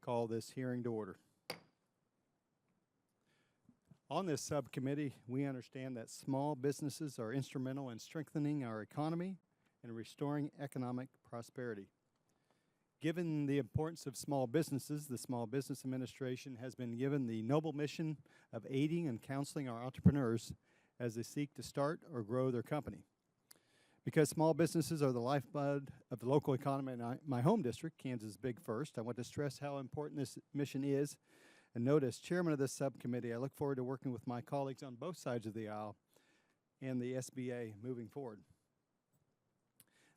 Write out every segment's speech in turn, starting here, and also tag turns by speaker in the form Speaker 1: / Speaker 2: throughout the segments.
Speaker 1: call this hearing to order. On this subcommittee, we understand that small businesses are instrumental in strengthening our economy and restoring economic prosperity. Given the importance of small businesses, the Small Business Administration has been given the noble mission of aiding and counseling our entrepreneurs as they seek to start or grow their company. Because small businesses are the lifeblood of the local economy in my home district, Kansas Big First, I want to stress how important this mission is. And note, as chairman of this subcommittee, I look forward to working with my colleagues on both sides of the aisle and the SBA moving forward.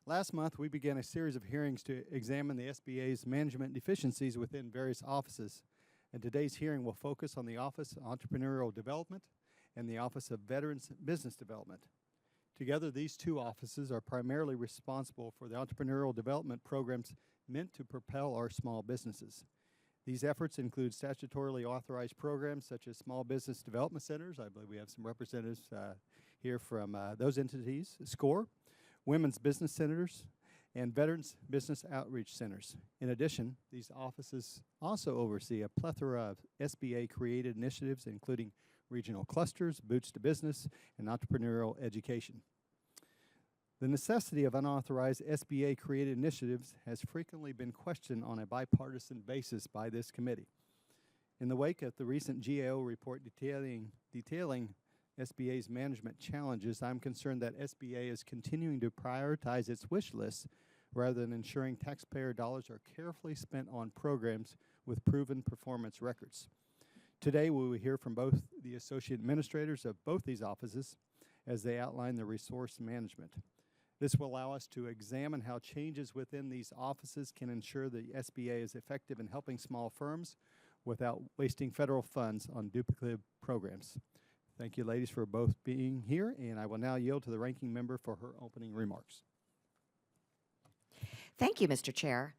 Speaker 1: Last month, we began a series of hearings to examine the SBA's management deficiencies within various offices. And today's hearing will focus on the Office of Entrepreneurial Development and the Office of Veterans Business Development. Together, these two offices are primarily responsible for the entrepreneurial development programs meant to propel our small businesses. These efforts include statutorily authorized programs such as small business development centers. I believe we have some representatives here from those entities, SCORE, women's business centers, and veterans business outreach centers. In addition, these offices also oversee a plethora of SBA-created initiatives, including regional clusters, boots to business, and entrepreneurial education. The necessity of unauthorized SBA-created initiatives has frequently been questioned on a bipartisan basis by this committee. In the wake of the recent GAO report detailing SBA's management challenges, I'm concerned that SBA is continuing to prioritize its wish list rather than ensuring taxpayer dollars are carefully spent on programs with proven performance records. Today, we will hear from both the associate administrators of both these offices as they outline the resource management. This will allow us to examine how changes within these offices can ensure the SBA is effective in helping small firms without wasting federal funds on duplicative programs. Thank you, ladies, for both being here, and I will now yield to the ranking member for her opening remarks.
Speaker 2: Thank you, Mr. Chair.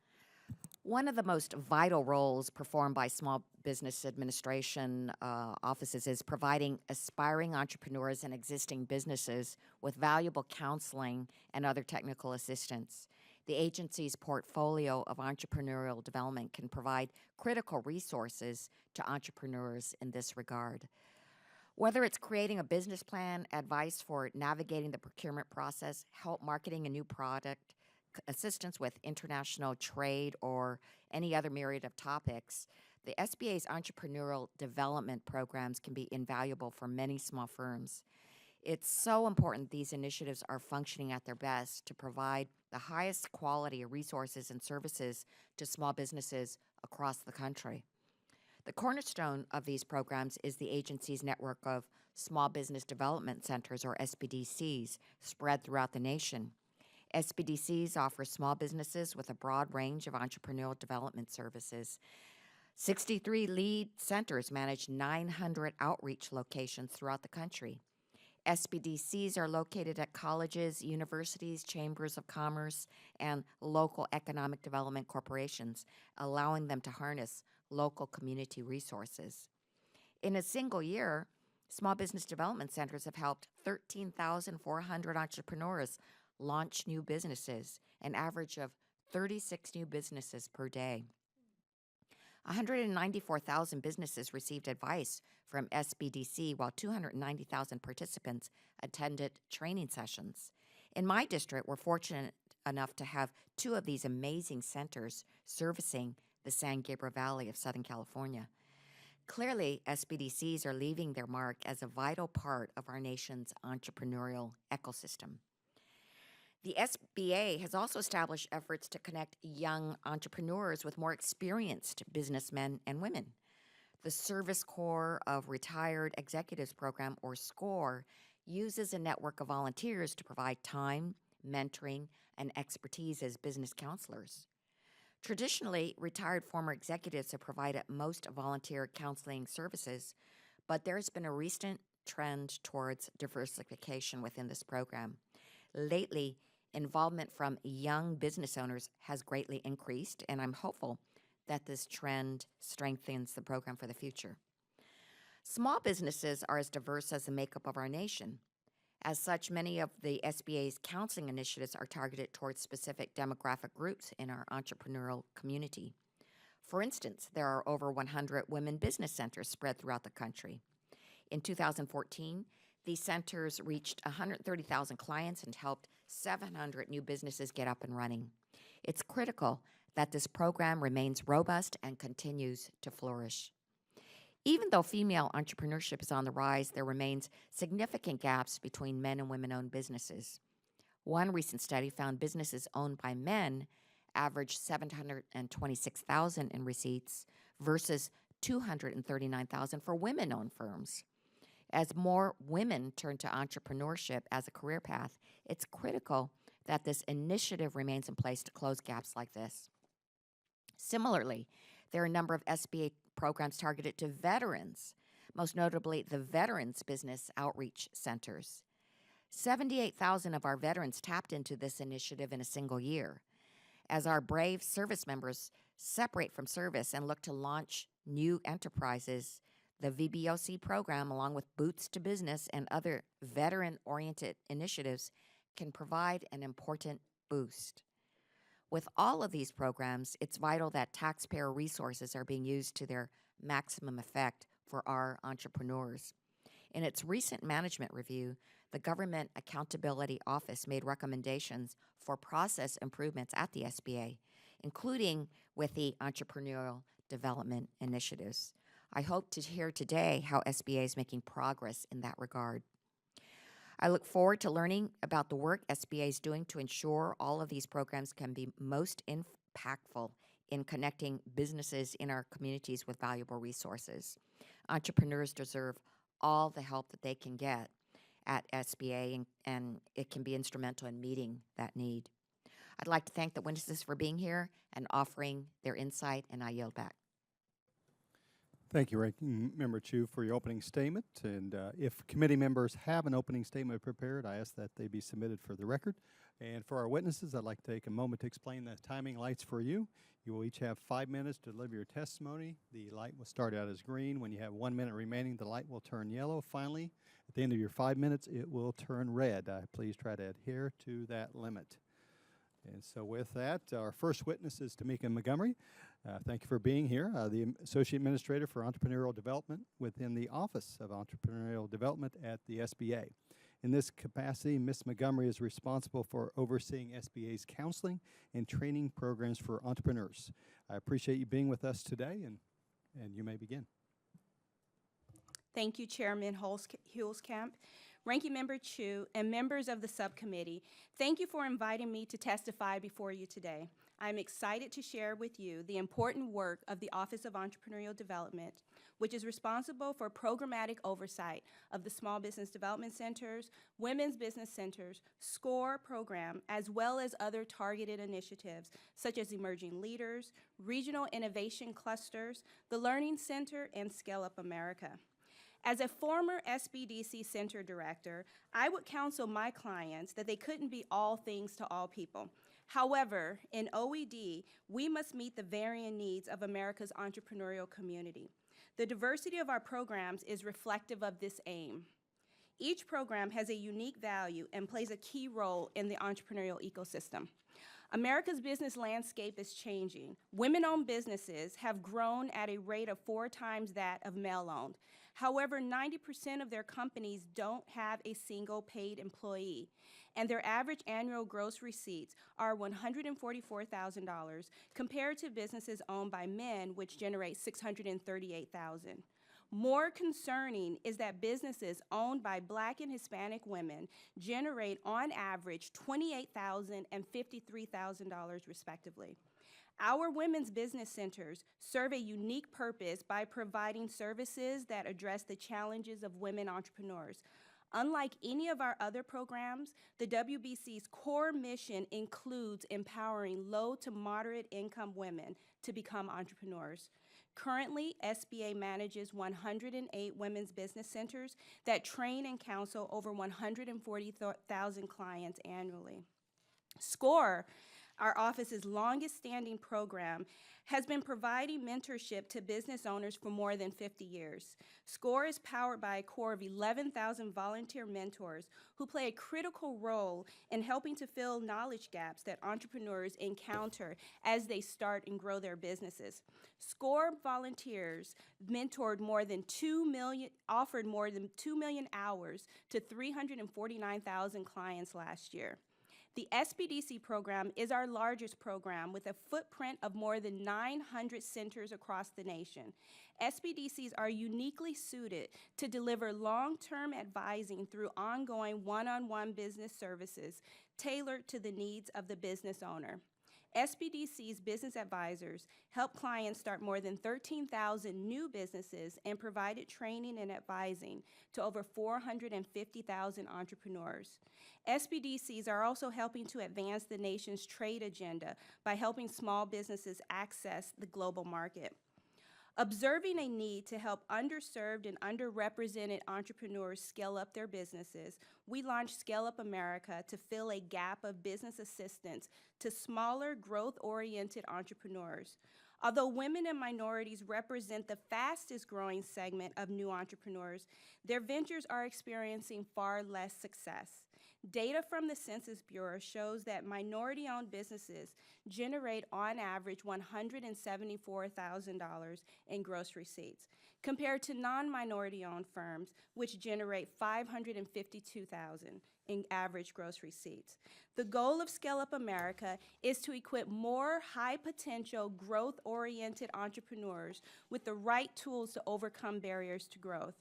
Speaker 2: One of the most vital roles performed by Small Business Administration offices is providing aspiring entrepreneurs and existing businesses with valuable counseling and other technical assistance. The agency's portfolio of entrepreneurial development can provide critical resources to entrepreneurs in this regard. Whether it's creating a business plan, advice for navigating the procurement process, help marketing a new product, assistance with international trade, or any other myriad of topics, the SBA's entrepreneurial development programs can be invaluable for many small firms. It's so important these initiatives are functioning at their best to provide the highest quality of resources and services to small businesses across the country. The cornerstone of these programs is the agency's network of Small Business Development Centers, or SBDCs, spread throughout the nation. SBDCs offer small businesses with a broad range of entrepreneurial development services. 63 lead centers manage 900 outreach locations throughout the country. SBDCs are located at colleges, universities, chambers of commerce, and local economic development corporations, allowing them to harness local community resources. In a single year, Small Business Development Centers have helped 13,400 entrepreneurs launch new businesses, an average of 36 new businesses per day. 194,000 businesses received advice from SBDC, while 290,000 participants attended training sessions. In my district, we're fortunate enough to have two of these amazing centers servicing the San Gabriel Valley of Southern California. Clearly, SBDCs are leaving their mark as a vital part of our nation's entrepreneurial ecosystem. The SBA has also established efforts to connect young entrepreneurs with more experienced businessmen and women. The Service Corps of Retired Executives Program, or SCORE, uses a network of volunteers to provide time, mentoring, and expertise as business counselors. Traditionally, retired former executives have provided most volunteer counseling services, but there's been a recent trend towards diversification within this program. Lately, involvement from young business owners has greatly increased, and I'm hopeful that this trend strengthens the program for the future. Small businesses are as diverse as the makeup of our nation. As such, many of the SBA's counseling initiatives are targeted towards specific demographic groups in our entrepreneurial community. For instance, there are over 100 women business centers spread throughout the country. In 2014, these centers reached 130,000 clients and helped 700 new businesses get up and running. It's critical that this program remains robust and continues to flourish. Even though female entrepreneurship is on the rise, there remains significant gaps between men and women-owned businesses. One recent study found businesses owned by men averaged $726,000 in receipts versus $239,000 for women-owned firms. As more women turn to entrepreneurship as a career path, it's critical that this initiative remains in place to close gaps like this. Similarly, there are a number of SBA programs targeted to veterans, most notably the Veterans Business Outreach Centers. 78,000 of our veterans tapped into this initiative in a single year. As our brave service members separate from service and look to launch new enterprises, the VBOC program, along with Boots to Business and other veteran-oriented initiatives, can provide an important boost. With all of these programs, it's vital that taxpayer resources are being used to their maximum effect for our entrepreneurs. In its recent management review, the Government Accountability Office made recommendations for process improvements at the SBA, including with the Entrepreneurial Development Initiatives. I hope to hear today how SBA is making progress in that regard. I look forward to learning about the work SBA is doing to ensure all of these programs can be most impactful in connecting businesses in our communities with valuable resources. Entrepreneurs deserve all the help that they can get at SBA, and it can be instrumental in meeting that need. I'd like to thank the witnesses for being here and offering their insight, and I yield back.
Speaker 1: Thank you, Ranking Member Chu, for your opening statement. And if committee members have an opening statement prepared, I ask that they be submitted for the record. And for our witnesses, I'd like to take a moment to explain the timing lights for you. You will each have 5 minutes to deliver your testimony. The light will start out as green. When you have 1 minute remaining, the light will turn yellow. Finally, at the end of your 5 minutes, it will turn red. Please try to adhere to that limit. And so with that, our first witness is Tamika Montgomery. Thank you for being here, the Associate Administrator for Entrepreneurial Development within the Office of Entrepreneurial Development at the SBA. In this capacity, Ms. Montgomery is responsible for overseeing SBA's counseling and training programs for entrepreneurs. I appreciate you being with us today, and you may begin.
Speaker 3: Thank you, Chairman Hulskamp, Ranking Member Chu, and members of the subcommittee. Thank you for inviting me to testify before you today. I'm excited to share with you the important work of the Office of Entrepreneurial Development, which is responsible for programmatic oversight of the Small Business Development Centers, Women's Business Centers, SCORE program, as well as other targeted initiatives such as Emerging Leaders, Regional Innovation Clusters, the Learning Center, and Scale Up America. As a former SBDC Center Director, I would counsel my clients that they couldn't be all things to all people. However, in OED, we must meet the varying needs of America's entrepreneurial community. The diversity of our programs is reflective of this aim. Each program has a unique value and plays a key role in the entrepreneurial ecosystem. America's business landscape is changing. Women-owned businesses have grown at a rate of 4 times that of male-owned. However, 90% of their companies don't have a single paid employee, and their average annual gross receipts are $144,000 compared to businesses owned by men, which generate $638,000. More concerning is that businesses owned by Black and Hispanic women generate, on average, $28,000 and $53,000 respectively. Our women's business centers serve a unique purpose by providing services that address the challenges of women entrepreneurs. Unlike any of our other programs, the WBC's core mission includes empowering low to moderate income women to become entrepreneurs. Currently, SBA manages 108 women's business centers that train and counsel over 140,000 clients annually. SCORE our office's longest-standing program, has been providing mentorship to business owners for more than 50 years. SCORE is powered by a core of 11,000 volunteer mentors who play a critical role in helping to fill knowledge gaps that entrepreneurs encounter as they start and grow their businesses. SCORE volunteers mentored offered more than 2 million hours to 349,000 clients last year. The SBDC program is our largest program with a footprint of more than 900 centers across the nation. SBDCs are uniquely suited to deliver long-term advising through ongoing one-on-one business services tailored to the needs of the business owner. SBDC's business advisors help clients start more than 13,000 new businesses and provided training and advising to over 450,000 entrepreneurs. SBDCs are also helping to advance the nation's trade agenda by helping small businesses access the global market. Observing a need to help underserved and underrepresented entrepreneurs scale up their businesses, we launched Scale Up America to fill a gap of business assistance to smaller, growth-oriented entrepreneurs. Although women and minorities represent the fastest growing segment of new entrepreneurs, their ventures are experiencing far less success. Data from the Census Bureau shows that minority-owned businesses generate, on average, $174,000 in gross receipts, compared to non-minority-owned firms, which generate $552,000 in average gross receipts. The goal of Scale Up America is to equip more high-potential, growth-oriented entrepreneurs with the right tools to overcome barriers to growth.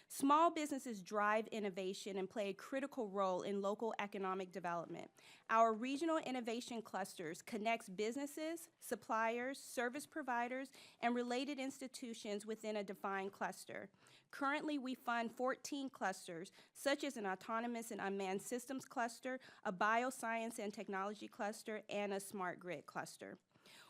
Speaker 3: Small businesses drive innovation and play a critical role in local economic development. Our regional innovation clusters connects businesses, suppliers, service providers, and related institutions within a defined cluster. Currently, we fund 14 clusters, such as an autonomous and unmanned systems cluster, a bioscience and technology cluster, and a smart grid cluster.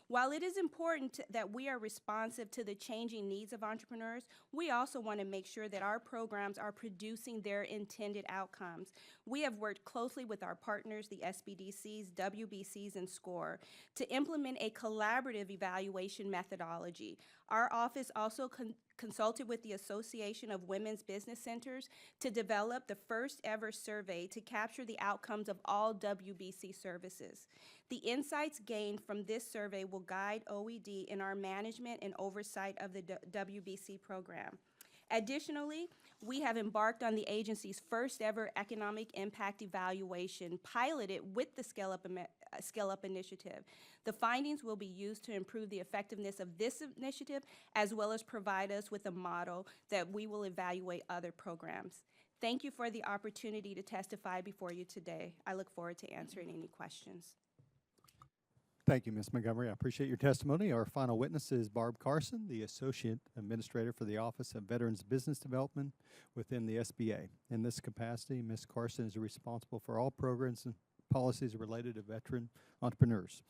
Speaker 3: While it is important that we are responsive to the changing needs of entrepreneurs, we also want to make sure that our programs are producing their intended outcomes. We have worked closely with our partners, the SBDCs, WBCs, and SCORE, to implement a collaborative evaluation methodology. Our office also consulted with the Association of Women's Business Centers to develop the first ever survey to capture the outcomes of all WBC services. The insights gained from this survey will guide OED in our management and oversight of the WBC program. Additionally, we have embarked on the agency's first ever economic impact evaluation piloted with the Scale Up initiative. The findings will be used to improve the effectiveness of this initiative, as well as provide us with a model that we will evaluate other programs. Thank you for the opportunity to testify before you today. I look forward to answering any questions.
Speaker 1: Thank you, Ms. Montgomery. I appreciate your testimony. Our final witness is Barb Carson, the Associate Administrator for the Office of Veterans Business Development within the SBA. In this capacity, Ms. Carson is responsible for all programs and policies related to veteran entrepreneurs.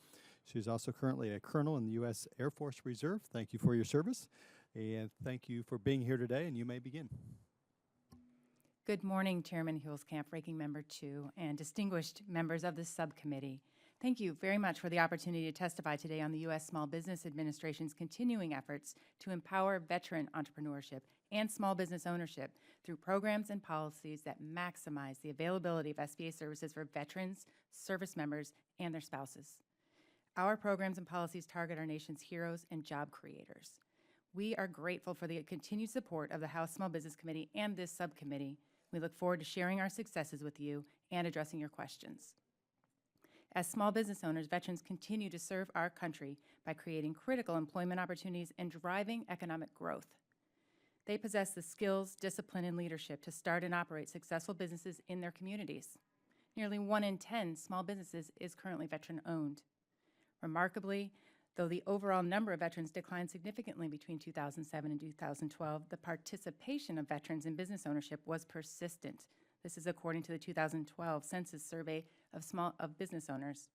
Speaker 1: She is also currently a colonel in the U.S. Air Force Reserve. Thank you for your service, and thank you for being here today, and you may begin.
Speaker 4: Good morning, Chairman Hulskamp, Ranking Member 2, and distinguished members of the subcommittee. Thank you very much for the opportunity to testify today on the U.S. Small Business Administration's continuing efforts to empower veteran entrepreneurship and small business ownership through programs and policies that maximize the availability of SBA services for veterans, service members, and their spouses. Our programs and policies target our nation's heroes and job creators. We are grateful for the continued support of the House Small Business Committee and this subcommittee. We look forward to sharing our successes with you and addressing your questions. As small business owners, veterans continue to serve our country by creating critical employment opportunities and driving economic growth. They possess the skills, discipline, and leadership to start and operate successful businesses in their communities. Nearly 1 in 10 small businesses is currently veteran-owned. Remarkably, though the overall number of veterans declined significantly between 2007 and 2012, the participation of veterans in business ownership was persistent. This is according to the 2012 Census Survey of business owners.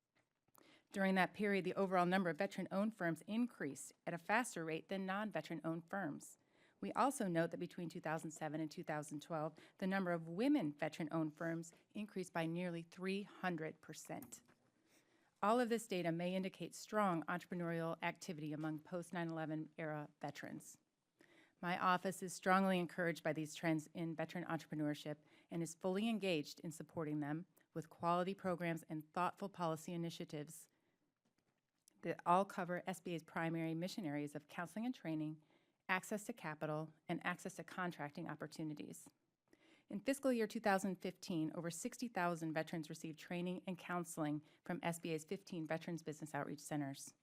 Speaker 4: During that period, the overall number of veteran-owned firms increased at a faster rate than non-veteran-owned firms. We also note that between 2007 and 2012, the number of women veteran-owned firms increased by nearly 300%. All of this data may indicate strong entrepreneurial activity among post 9/11 era veterans. My office is strongly encouraged by these trends in veteran entrepreneurship and is fully engaged in supporting them with quality programs and thoughtful policy initiatives that all cover SBA's primary mission areas of counseling and training, access to capital, and access to contracting opportunities. In fiscal year 2015, over 60,000 veterans received training and counseling from SBA's 15 Veterans Business Outreach Centers.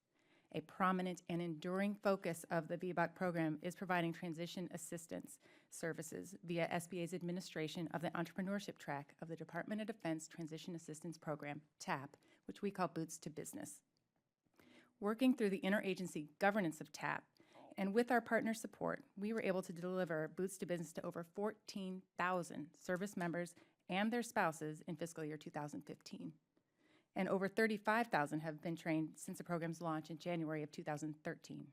Speaker 4: A prominent and enduring focus of the VBOC program is providing transition assistance services via SBA's administration of the entrepreneurship track of the Department of Defense Transition Assistance Program, TAP, which we call Boots to Business. Working through the interagency governance of TAP, and with our partner support, we were able to deliver Boots to Business to over 14,000 service members and their spouses in fiscal year 2015. And over 35,000 have been trained since the program's launch in January of 2013.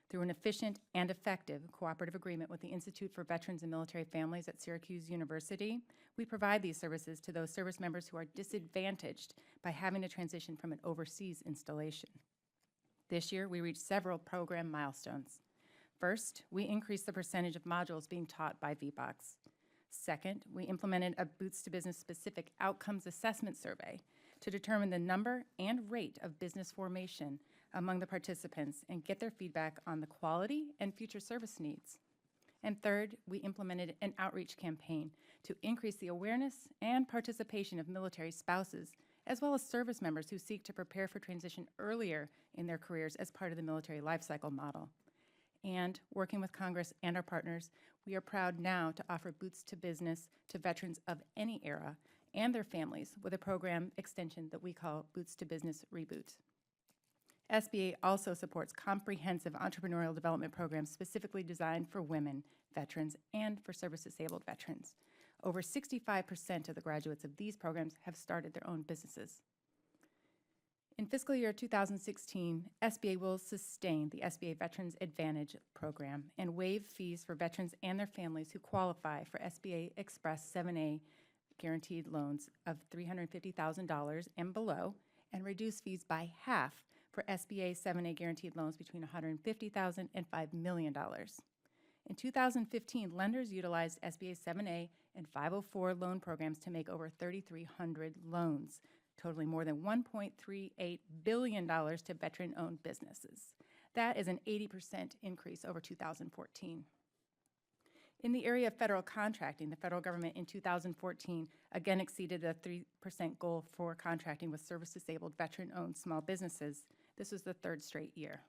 Speaker 4: Through an efficient and effective cooperative agreement with the Institute for Veterans and Military Families at Syracuse University, we provide these services to those service members who are disadvantaged by having to transition from an overseas installation. This year, we reached several program milestones. First, we increased the percentage of modules being taught by VBOCs. Second, we implemented a Boots to Business specific outcomes assessment survey to determine the number and rate of business formation among the participants and get their feedback on the quality and future service needs. And third, we implemented an outreach campaign to increase the awareness and participation of military spouses, as well as service members who seek to prepare for transition earlier in their careers as part of the military life cycle model. And working with Congress and our partners, we are proud now to offer Boots to Business to veterans of any era and their families with a program extension that we call Boots to Business Reboot. SBA also supports comprehensive entrepreneurial development programs specifically designed for women, veterans, and for service-disabled veterans. Over 65% of the graduates of these programs have started their own businesses. In fiscal year 2016, SBA will sustain the SBA Veterans Advantage program and waive fees for veterans and their families who qualify for SBA Express 7A guaranteed loans of $350,000 and below, and reduce fees by half for SBA 7A guaranteed loans between $150,000 and $5 million. In 2015, lenders utilized SBA 7A and 504 loan programs to make over 3,300 loans, totaling more than $1.38 billion to veteran-owned businesses. That is an 80% increase over 2014. In the area of federal contracting, the federal government in 2014 again exceeded the 3% goal for contracting with service-disabled veteran-owned small businesses. This was the third straight year.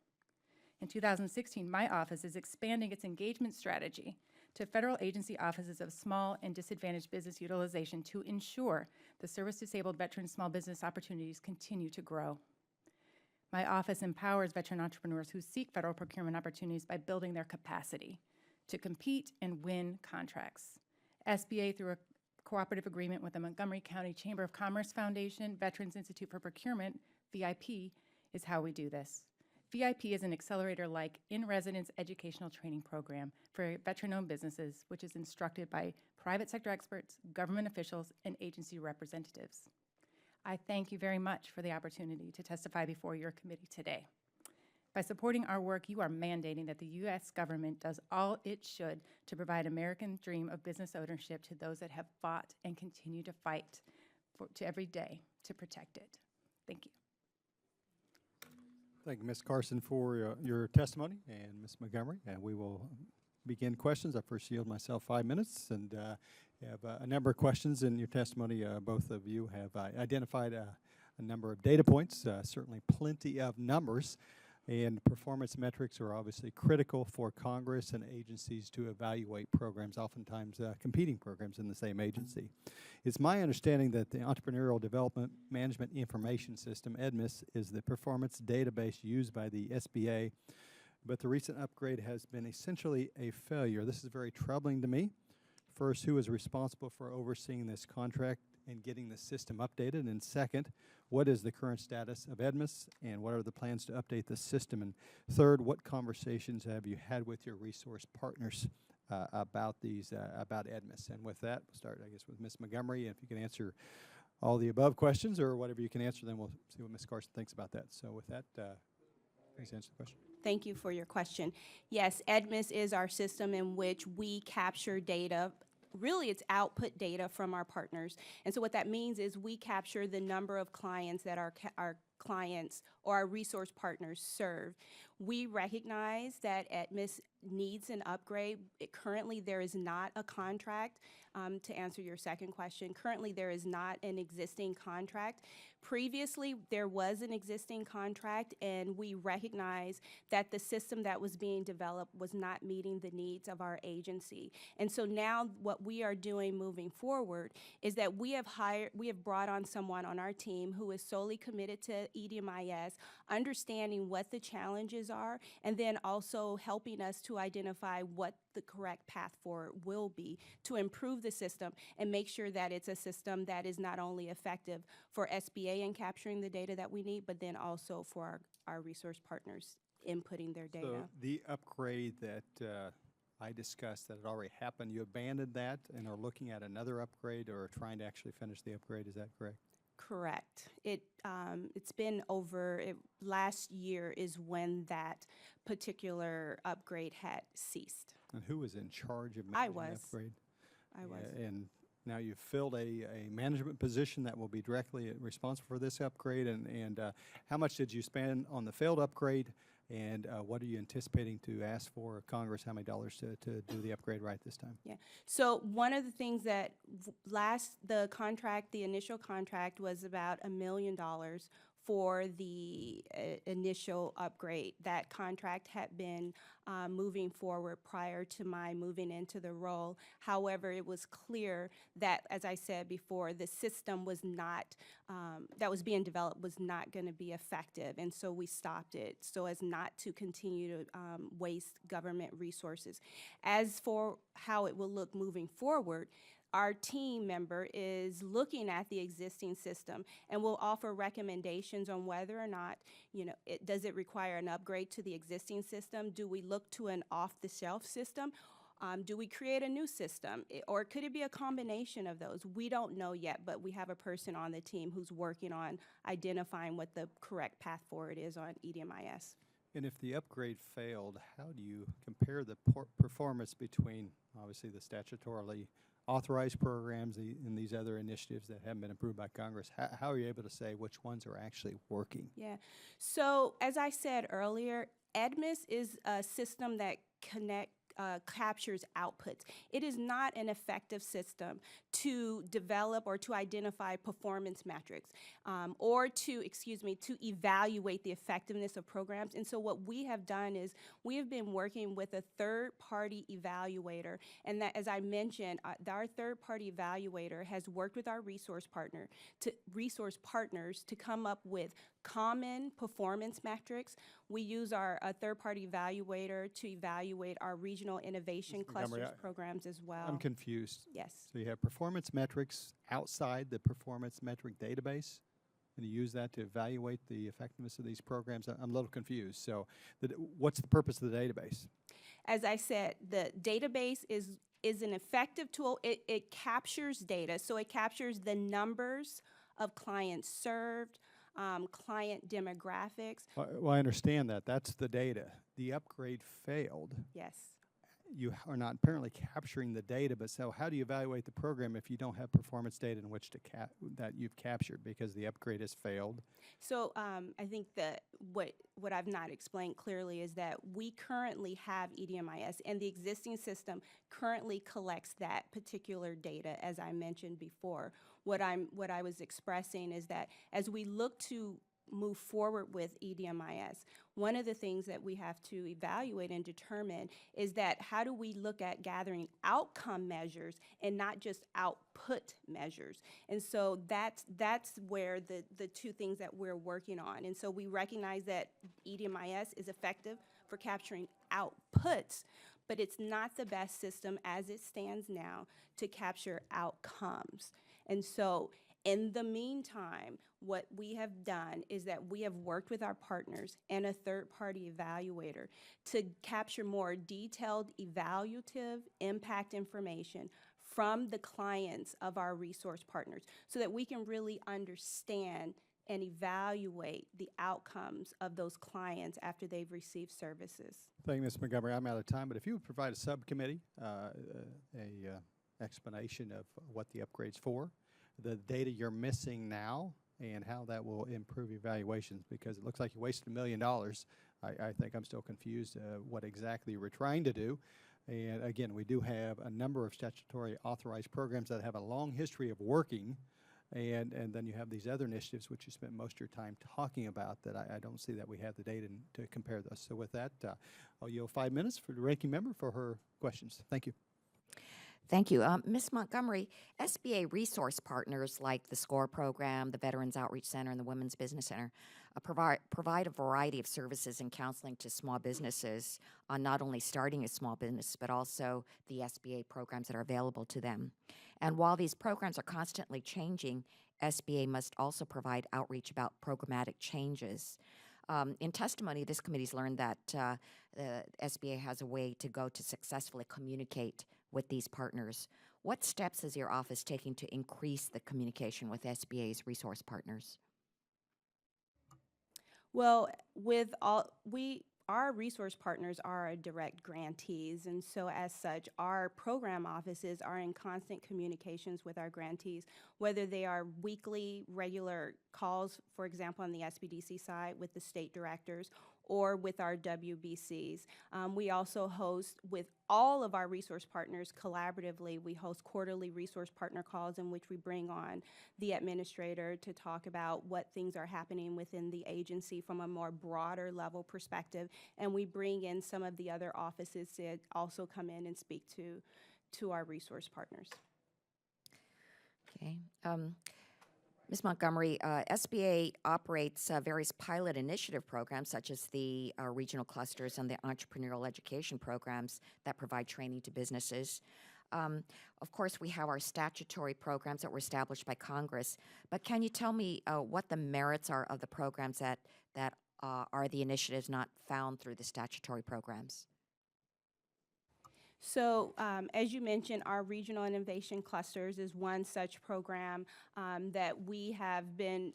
Speaker 4: In 2016, my office is expanding its engagement strategy to federal agency offices of small and disadvantaged business utilization to ensure the service-disabled veteran small business opportunities continue to grow. My office empowers veteran entrepreneurs who seek federal procurement opportunities by building their capacity to compete and win contracts. SBA, through a cooperative agreement with the Montgomery County Chamber of Commerce Foundation, Veterans Institute for Procurement, VIP, is how we do this. VIP is an accelerator-like in-residence educational training program for veteran-owned businesses, which is instructed by private sector experts, government officials, and agency representatives. I thank you very much for the opportunity to testify before your committee today. By supporting our work, you are mandating that the U.S. government does all it should to provide American dream of business ownership to those that have fought and continue to fight to every day to protect it. Thank you.
Speaker 1: Thank you, Ms. Carson, for your testimony, and Ms. Montgomery. And we will begin questions. I first yield myself 5 minutes, and have a number of questions in your testimony. Both of you have identified a number of data points, certainly plenty of numbers, and performance metrics are obviously critical for Congress and agencies to evaluate programs, oftentimes competing programs in the same agency. It's my understanding that the Entrepreneurial Development Management Information System, EDMIS, is the performance database used by the SBA, but the recent upgrade has been essentially a failure. This is very troubling to me. First, who is responsible for overseeing this contract and getting the system updated? And second, what is the current status of EDMIS, and what are the plans to update the system? And third, what conversations have you had with your resource partners about EDMIS? And with that, we'll start, I guess, with Ms. Montgomery. If you can answer all the above questions or whatever you can answer, then we'll see what Ms. Carson thinks about that. So with that, please answer the question.
Speaker 3: Thank you for your question. Yes, EDMIS is our system in which we capture data. Really, it's output data from our partners. And so what that means is we capture the number of clients that our clients or our resource partners serve. We recognize that EDMIS needs an upgrade. Currently, there is not a contract. To answer your second question, currently there is not an existing contract. Previously, there was an existing contract, and we recognized that the system that was being developed was not meeting the needs of our agency. And so now what we are doing moving forward is that we have brought on someone on our team who is solely committed to EDMIS, understanding what the challenges are, and then also helping us to identify what the correct path forward will be to improve the system and make sure that it's a system that is not only effective for SBA in capturing the data that we need, but then also for our resource partners inputting their data.
Speaker 1: So the upgrade that I discussed that had already happened, you abandoned that and are looking at another upgrade or trying to actually finish the upgrade, is that correct?
Speaker 3: Correct. It's been over, last year is when that particular upgrade had ceased.
Speaker 1: And who was in charge of
Speaker 3: I
Speaker 1: managing the
Speaker 3: was.
Speaker 1: upgrade?
Speaker 3: I was.
Speaker 1: And now you've filled a management position that will be directly responsible for this upgrade. And how much did you spend on the failed upgrade? And what are you anticipating to ask for Congress? How many dollars to do the upgrade right this time?
Speaker 3: Yeah. So one of the things that the initial contract was about $1 million for the initial upgrade. That contract had been moving forward prior to my moving into the role. However, it was clear that, as I said before, the system was not, that was being developed was not going to be effective, and so we stopped it so as not to continue to waste government resources. As for how it will look moving forward, our team member is looking at the existing system and will offer recommendations on whether or not, does it require an upgrade to the existing system? Do we look to an off-the-shelf system? Do we create a new system? Or could it be a combination of those? We don't know yet, but we have a person on the team who's working on identifying what the correct path forward is on EDMIS.
Speaker 1: And if the upgrade failed, how do you compare the performance between, obviously, the statutorily authorized programs and these other initiatives that haven't been approved by Congress? How are you able to say which ones are actually working?
Speaker 3: Yeah. So as I said earlier, EDMIS is a system that captures outputs. It is not an effective system to develop or to identify performance metrics or to evaluate the effectiveness of programs. And so what we have done is we have been working with a third-party evaluator, and that, as I mentioned, our third-party evaluator has worked with our resource partners to come up with common performance metrics. We use our third-party evaluator to evaluate our regional innovation clusters programs as well.
Speaker 1: I'm confused.
Speaker 3: Yes.
Speaker 1: So you have performance metrics outside the performance metric database, and you use that to evaluate the effectiveness of these programs? I'm a little confused. So what's the purpose of the database?
Speaker 3: As I said, the database is an effective tool. It captures data, so it captures the numbers of clients served, client demographics.
Speaker 1: Well, I understand that. That's the data. The upgrade failed.
Speaker 3: Yes.
Speaker 1: You are not apparently capturing the data, but so how do you evaluate the program if you don't have performance data in which to that you've captured because the upgrade has failed?
Speaker 3: So I think that what I've not explained clearly is that we currently have EDMIS, and the existing system currently collects that particular data, as I mentioned before. What I was expressing is that as we look to move forward with EDMIS, one of the things that we have to evaluate and determine is that how do we look at gathering outcome measures and not just output measures. And so that's where the two things that we're working on. And so we recognize that EDMIS is effective for capturing outputs, but it's not the best system as it stands now to capture outcomes. And so in the meantime, what we have done is that we have worked with our partners and a third-party evaluator to capture more detailed evaluative impact information from the clients of our resource partners so that we can really understand and evaluate the outcomes of those clients after they've received services.
Speaker 1: Thank you, Ms. Montgomery. I'm out of time, but if you would provide a subcommittee explanation of what the upgrade's for, the data you're missing now, and how that will improve evaluations, because it looks like you wasted $1 million. I think I'm still confused what exactly we're trying to do. And again, we do have a number of statutory authorized programs that have a long history of working, and then you have these other initiatives which you spent most of your time talking about that I don't see that we have the data to compare those. So with that, I'll yield 5 minutes for the ranking member for her questions. Thank you.
Speaker 2: Thank you. Ms. Montgomery, SBA resource partners like the SCORE program, the Veterans Outreach Center, and the Women's Business Center provide a variety of services and counseling to small businesses on not only starting a small business, but also the SBA programs that are available to them. And while these programs are constantly changing, SBA must also provide outreach about programmatic changes. In testimony, this committee's learned that the SBA has a way to go to successfully communicate with these partners. What steps is your office taking to increase the communication with SBA's resource partners?
Speaker 3: Well, our resource partners are our direct grantees, and so as such, our program offices are in constant communications with our grantees, whether they are weekly, regular calls, for example, on the SBDC side with the state directors, or with our WBCs. We also host, with all of our resource partners collaboratively, we host quarterly resource partner calls in which we bring on the administrator to talk about what things are happening within the agency from a more broader level perspective, and we bring in some of the other offices to also come in and speak to our resource partners.
Speaker 2: Okay. Ms. Montgomery, SBA operates various pilot initiative programs such as the regional clusters and the entrepreneurial education programs that provide training to businesses. Of course, we have our statutory programs that were established by Congress, but can you tell me what the merits are of the programs that are the initiatives not found through the statutory programs?
Speaker 3: So, as you mentioned, our regional innovation clusters is one such program that we have been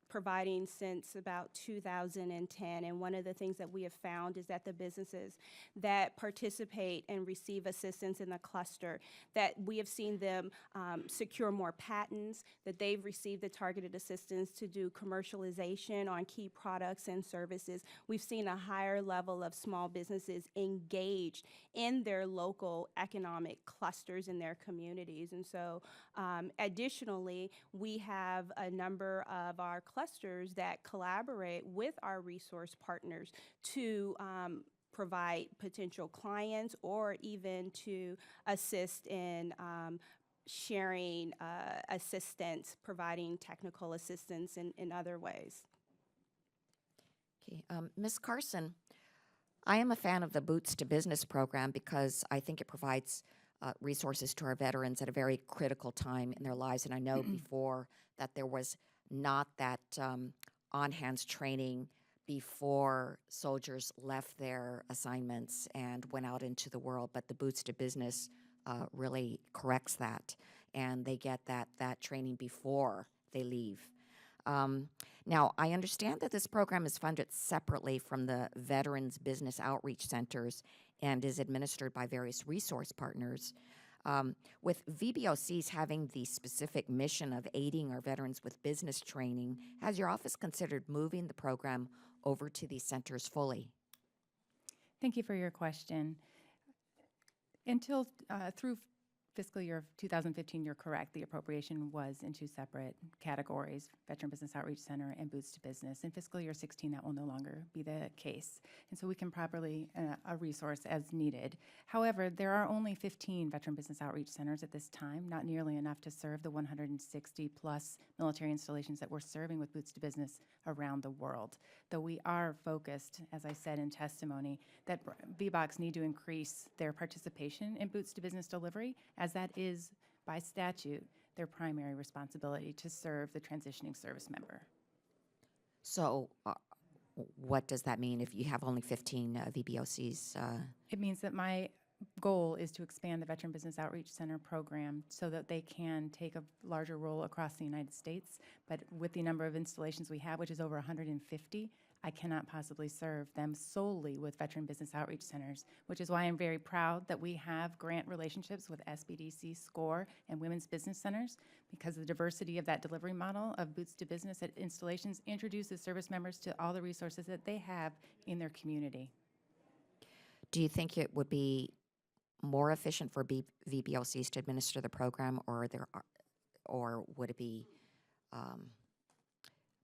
Speaker 3: providing since about 2010. And one of the things that we have found is that the businesses that participate and receive assistance in the cluster, that we have seen them secure more patents, that they've received the targeted assistance to do commercialization on key products and services. We've seen a higher level of small businesses engaged in their local economic clusters in their communities. And so additionally, we have a number of our clusters that collaborate with our resource partners to provide potential clients or even to assist in sharing assistance, providing technical assistance in other ways.
Speaker 2: Okay. Ms. Carson, I am a fan of the Boots to Business program because I think it provides resources to our veterans at a very critical time in their lives. And I know before that there was not that on-hands training before soldiers left their assignments and went out into the world, but the Boots to Business really corrects that, and they get that training before they leave. Now, I understand that this program is funded separately from the Veterans Business Outreach Centers and is administered by various resource partners. With VBOCs having the specific mission of aiding our veterans with business training, has your office considered moving the program over to these centers fully?
Speaker 4: Thank you for your question. Until through fiscal year of 2015, you're correct. The appropriation was in two separate categories, Veteran Business Outreach Center and Boots to Business. In fiscal year 16, that will no longer be the case. And so we can properly a resource as needed. However, there are only 15 Veteran Business Outreach Centers at this time, not nearly enough to serve the 160 plus military installations that we're serving with Boots to Business around the world. Though we are focused, as I said in testimony, that VBOCs need to increase their participation in Boots to Business delivery, as that is, by statute, their primary responsibility to serve the transitioning service member.
Speaker 2: So what does that mean if you have only 15 VBOCs?
Speaker 4: It means that my goal is to expand the Veteran Business Outreach Center program so that they can take a larger role across the United States. But with the number of installations we have, which is over 150, I cannot possibly serve them solely with Veteran Business Outreach Centers, which is why I'm very proud that we have grant relationships with SBDC, SCORE, and Women's Business Centers, because the diversity of that delivery model of Boots to Business at installations introduces service members to all the resources that they have in their community.
Speaker 2: Do you think it would be more efficient for VBLCs to administer the program, or would it be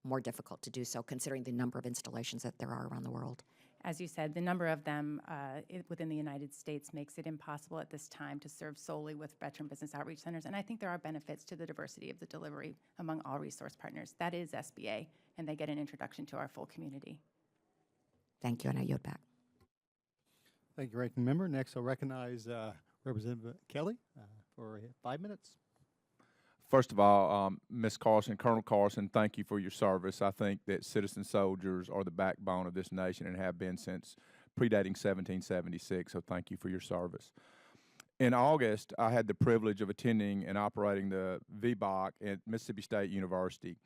Speaker 2: more difficult to do so, considering the number of installations that there are around the world?
Speaker 4: As you said, the number of them within the United States makes it impossible at this time to serve solely with Veteran Business Outreach Centers, and I think there are benefits to the diversity of the delivery among all resource partners. That is SBA, and they get an introduction to our full community.
Speaker 2: Thank you, and I yield back.
Speaker 1: Thank you, Ranking Member. Next, I'll recognize Representative Kelly for 5 minutes.
Speaker 5: First of all, Ms. Carson, Colonel Carson, thank you for your service. I think that citizen soldiers are the backbone of this nation and have been since predating 1776, so thank you for your service. In August, I had the privilege of attending and operating the VBOC at Mississippi State University.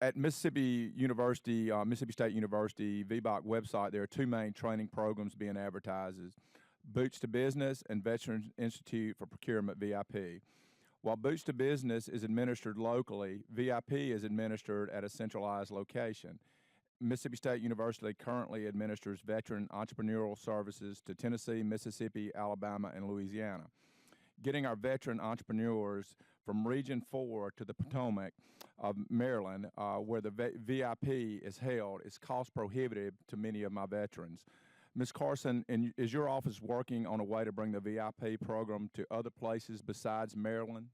Speaker 5: At Mississippi State University VBOC website, there are two main training programs being advertised: Boots to Business and Veterans Institute for Procurement, VIP. While Boots to Business is administered locally, VIP is administered at a centralized location. Mississippi State University currently administers veteran entrepreneurial services to Tennessee, Mississippi, Alabama, and Louisiana. Getting our veteran entrepreneurs from Region 4 to the Potomac of Maryland, where the VIP is held, is cost prohibitive to many of my veterans. Ms. Carson, is your office working on a way to bring the VIP program to other places besides Maryland?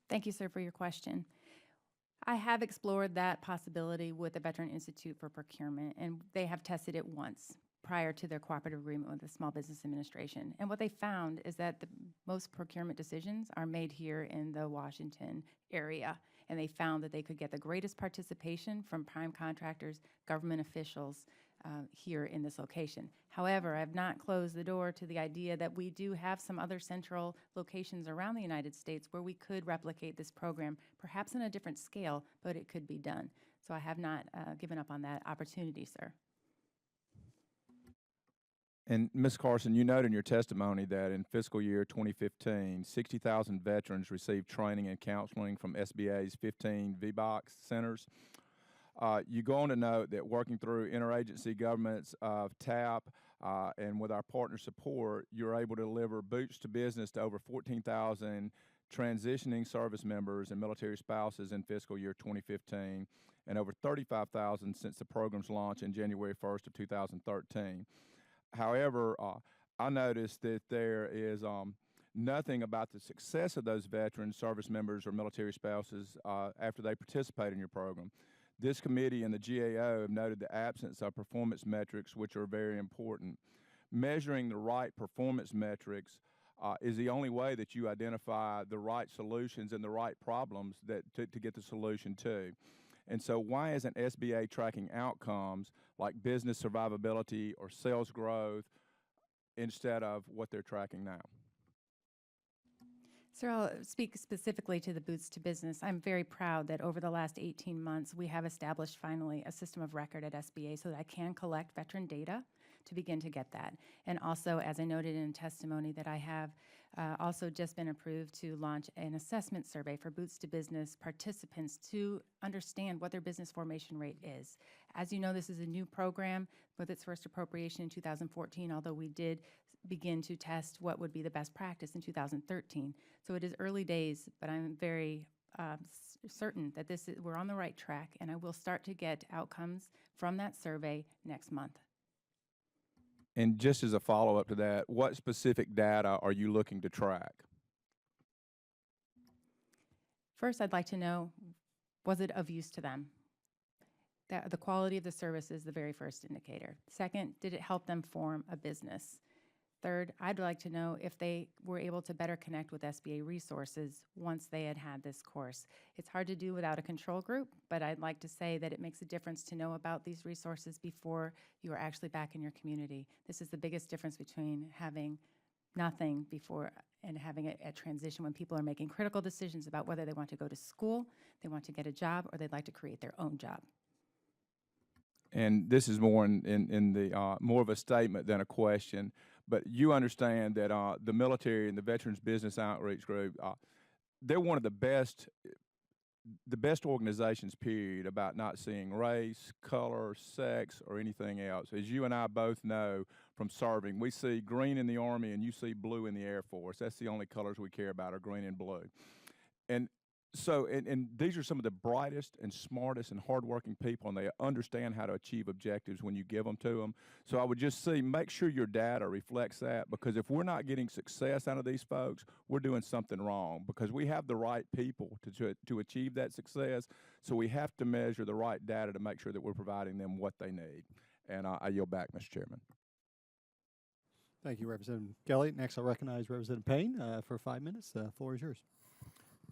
Speaker 4: Thank you, sir, for your question. I have explored that possibility with the Veteran Institute for Procurement, and they have tested it once prior to their cooperative agreement with the Small Business Administration. And what they found is that the most procurement decisions are made here in the Washington area, and they found that they could get the greatest participation from prime contractors, government officials, here in this location. However, I have not closed the door to the idea that we do have some other central locations around the United States where we could replicate this program, perhaps on a different scale, but it could be done. So I have not given up on that opportunity, sir.
Speaker 5: And Ms. Carson, you noted in your testimony that in fiscal year 2015, 60,000 veterans received training and counseling from SBA's 15 VBOC centers. You go on to note that working through interagency governments of TAP and with our partner support, you're able to deliver Boots to Business to over 14,000 transitioning service members and military spouses in fiscal year 2015, and over 35,000 since the program's launch in January 1st of 2013. However, I noticed that there is nothing about the success of those veteran service members or military spouses after they participate in your program. This committee and the GAO have noted the absence of performance metrics, which are very important. Measuring the right performance metrics is the only way that you identify the right solutions and the right problems that to get the solution to. And so why isn't SBA tracking outcomes like business survivability or sales growth instead of what they're tracking now?
Speaker 4: Sir, I'll speak specifically to the Boots to Business. I'm very proud that over the last 18 months, we have established finally a system of record at SBA so that I can collect veteran data to begin to get that. And also, as I noted in testimony, that I have also just been approved to launch an assessment survey for Boots to Business participants to understand what their business formation rate is. As you know, this is a new program with its first appropriation in 2014, although we did begin to test what would be the best practice in 2013. So it is early days, but I'm very certain that we're on the right track, and I will start to get outcomes from that survey next month.
Speaker 5: And just as a follow-up to that, what specific data are you looking to track?
Speaker 4: First, I'd like to know, was it of use to them? The quality of the service is the very first indicator. Second, did it help them form a business? Third, I'd like to know if they were able to better connect with SBA resources once they had this course. It's hard to do without a control group, but I'd like to say that it makes a difference to know about these resources before you are actually back in your community. This is the biggest difference between having nothing before and having a transition when people are making critical decisions about whether they want to go to school, they want to get a job, or they'd like to create their own job.
Speaker 5: And this is more in the more of a statement than a question. But you understand that the military and the Veterans Business Outreach Group, they're one of the best organizations, period, about not seeing race, color, sex, or anything else. As you and I both know from serving, we see green in the Army and you see blue in the Air Force. That's the only colors we care about are green and blue. And so, and these are some of the brightest and smartest and hardworking people, and they understand how to achieve objectives when you give them to them. So I would just say, make sure your data reflects that, because if we're not getting success out of these folks, we're doing something wrong, because we have the right people to achieve that success. So we have to measure the right data to make sure that we're providing them what they need. And I yield back, Mr. Chairman.
Speaker 1: Thank you, Representative Kelly. Next, I'll recognize Representative Payne for 5 minutes. The floor is yours.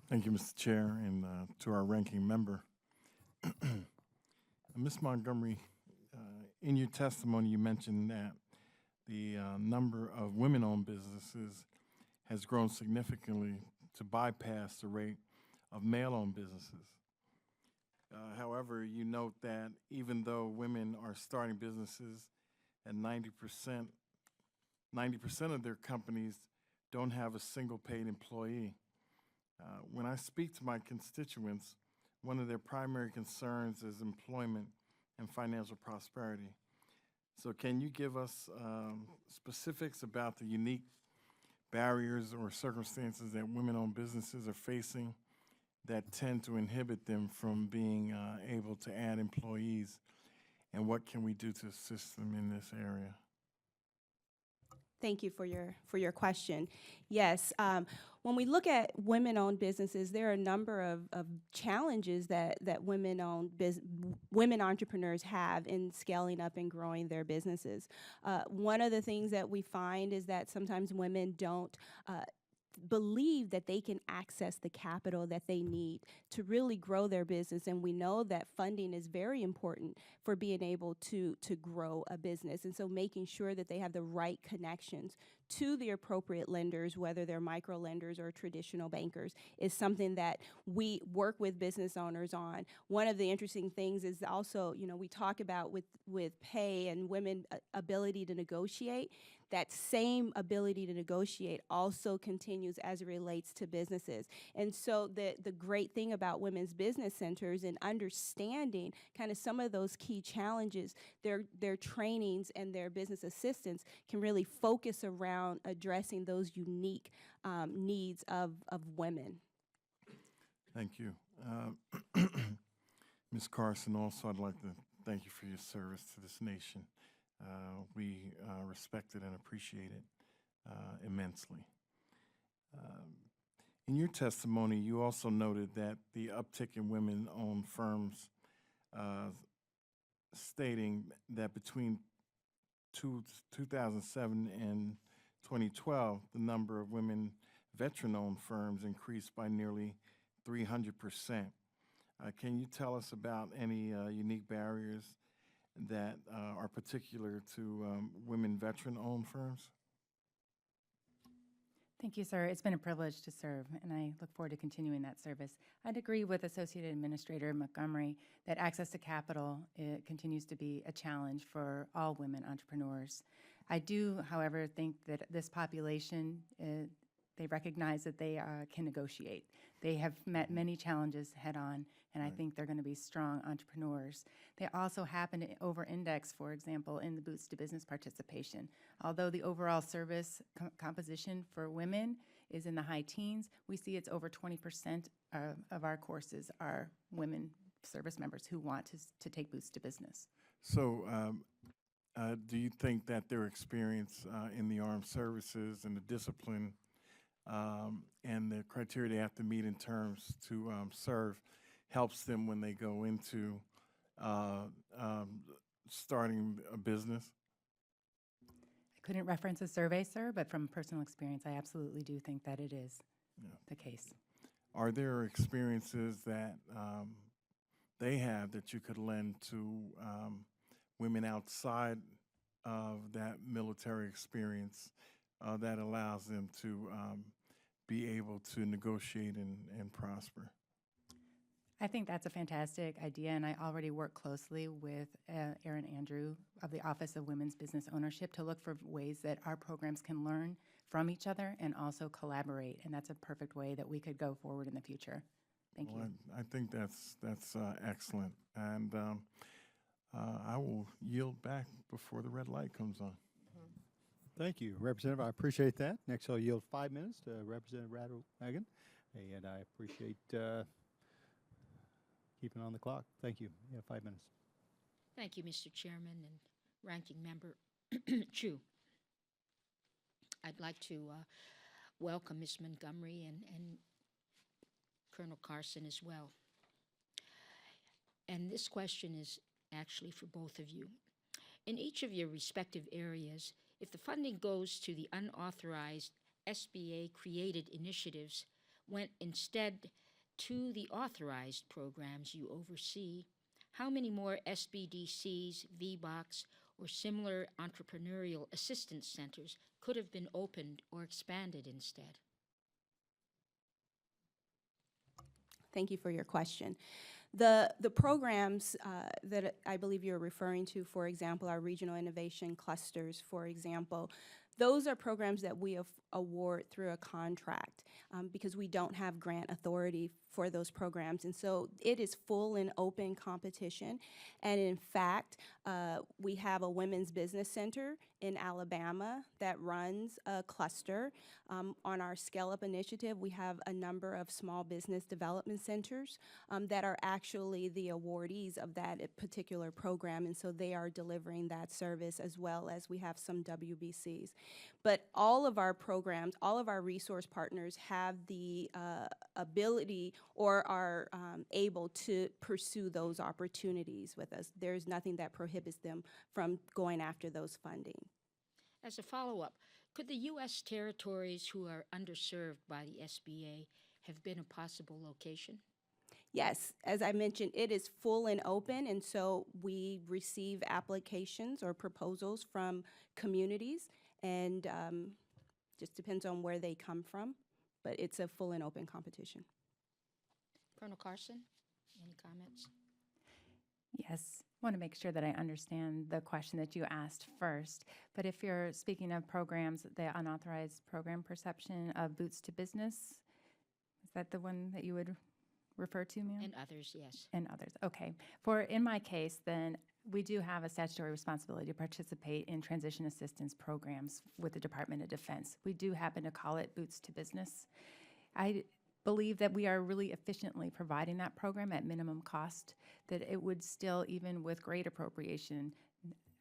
Speaker 6: Thank you, Mr. Chair, and to our ranking member. Ms. Montgomery, in your testimony, you mentioned that the number of women-owned businesses has grown significantly to bypass the rate of male-owned businesses. However, you note that even though women are starting businesses and 90% of their companies don't have a single paid employee. When I speak to my constituents, one of their primary concerns is employment and financial prosperity. So can you give us specifics about the unique barriers or circumstances that women-owned businesses are facing that tend to inhibit them from being able to add employees, and what can we do to assist them in this area?
Speaker 3: Thank you for your question. Yes, when we look at women-owned businesses, there are a number of challenges that women entrepreneurs have in scaling up and growing their businesses. One of the things that we find is that sometimes women don't believe that they can access the capital that they need to really grow their business, and we know that funding is very important for being able to grow a business, and so making sure that they have the right connections to the appropriate lenders, whether they're micro lenders or traditional bankers, is something that we work with business owners on. One of the interesting things is also, we talk about with pay and women ability to negotiate. That same ability to negotiate also continues as it relates to businesses. And so the great thing about women's business centers and understanding kind of some of those key challenges, their trainings and their business assistants can really focus around addressing those unique needs of women.
Speaker 6: Thank you. Ms. Carson, also I'd like to thank you for your service to this nation. We respect it and appreciate it immensely. In your testimony, you also noted that the uptick in women-owned firms, stating that between 2007 and 2012, the number of women veteran-owned firms increased by nearly 300%. Can you tell us about any unique barriers that are particular to women veteran-owned firms?
Speaker 4: Thank you, sir. It's been a privilege to serve, and I look forward to continuing that service. I'd agree with Associate Administrator Montgomery that access to capital continues to be a challenge for all women entrepreneurs. I do, however, think that this population, they recognize that they can negotiate. They have met many challenges head-on, and I think they're going to be strong entrepreneurs. They also happen to over-index, for example, in the Boots to Business participation. Although the overall service composition for women is in the high teens, we see it's over 20% of our courses are women service members who want to take Boots to Business.
Speaker 6: So do you think that their experience in the armed services and the discipline and the criteria they have to meet in terms to serve helps them when they go into starting a business?
Speaker 4: I couldn't reference a survey, sir, but from personal experience, I absolutely do think that it is the case.
Speaker 6: Are there experiences that they have that you could lend to women outside of that military experience that allows them to be able to negotiate and prosper?
Speaker 4: I think that's a fantastic idea, and I already work closely with Erin Andrew of the Office of Women's Business Ownership to look for ways that our programs can learn from each other and also collaborate, and that's a perfect way that we could go forward in the future. Thank you.
Speaker 6: I think that's excellent, and I will yield back before the red light comes on.
Speaker 1: Thank you, Representative. I appreciate that. Next, I'll yield 5 minutes to Representative Rattlewagon, and I appreciate keeping on the clock. Thank you. You have 5 minutes.
Speaker 7: Thank you, Mr. Chairman and Ranking Member Chu. I'd like to welcome Ms. Montgomery and Colonel Carson as well. And this question is actually for both of you. In each of your respective areas, if the funding goes to the unauthorized SBA-created initiatives, went instead to the authorized programs you oversee, how many more SBDCs, VBOCs, or similar entrepreneurial assistance centers could have been opened or expanded instead?
Speaker 3: Thank you for your question. The programs that I believe you're referring to, for example, our regional innovation clusters, for example, those are programs that we award through a contract because we don't have grant authority for those programs. And so it is full and open competition. And in fact, we have a women's business center in Alabama that runs a cluster. On our Scale Up initiative, we have a number of small business development centers that are actually the awardees of that particular program. And so they are delivering that service, as well as we have some WBCs. But all of our programs, all of our resource partners have the ability or are able to pursue those opportunities with us. There's nothing that prohibits them from going after those funding.
Speaker 7: As a follow-up, could the U.S. territories who are underserved by the SBA have been a possible location?
Speaker 3: Yes, as I mentioned, it is full and open, and so we receive applications or proposals from communities, and just depends on where they come from, but it's a full and open competition.
Speaker 7: Colonel Carson, any comments?
Speaker 4: Yes, I want to make sure that I understand the question that you asked first. But if you're speaking of programs, the unauthorized program perception of Boots to Business, is that the one that you would refer to, ma'am?
Speaker 7: And others, yes.
Speaker 4: And others, okay. In my case, then, we do have a statutory responsibility to participate in transition assistance programs with the Department of Defense. We do happen to call it Boots to Business. I believe that we are really efficiently providing that program at minimum cost, that it would still, even with great appropriation,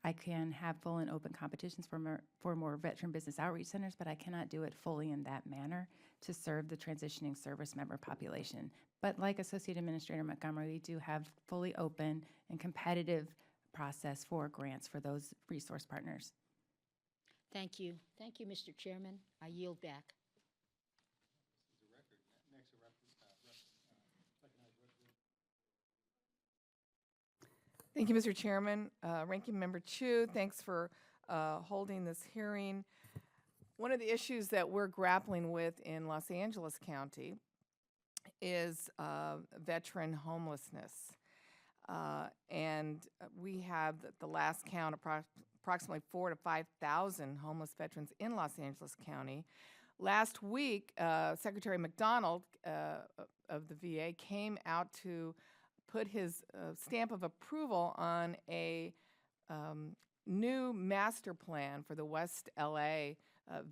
Speaker 4: I can have full and open competitions for more veteran business outreach centers, but I cannot do it fully in that manner to serve the transitioning service member population. But like Associate Administrator Montgomery, we do have fully open and competitive process for grants for those resource partners.
Speaker 7: Thank you. Thank you, Mr. Chairman. I yield back.
Speaker 8: Thank you, Mr. Chairman. Ranking Member Chu, thanks for holding this hearing. One of the issues that we're grappling with in Los Angeles County is veteran homelessness. And we have, at the last count, approximately 4,000 to 5,000 homeless veterans in Los Angeles County. Last week, Secretary McDonald of the VA came out to put his stamp of approval on a new master plan for the West LA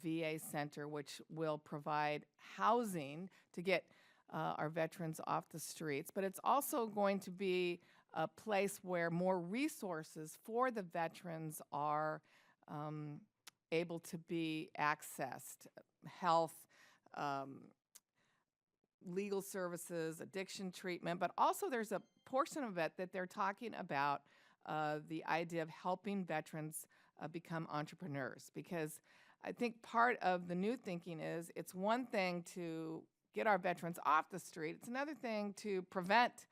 Speaker 8: VA Center, which will provide housing to get our veterans off the streets. But it's also going to be a place where more resources for the veterans are able to be accessed. Health, legal services, addiction treatment, but also there's a portion of it that they're talking about the idea of helping veterans become entrepreneurs. Because I think part of the new thinking is it's one thing to get our veterans off the street. It's another thing to prevent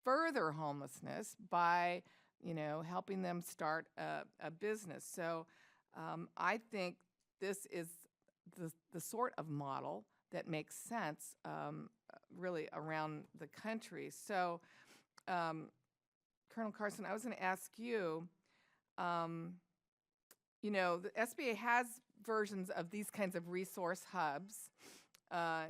Speaker 8: further homelessness by, helping them start a business. So I think this is the sort of model that makes sense really around the country. So, Colonel Carson, I was going to ask you, the SBA has versions of these kinds of resource hubs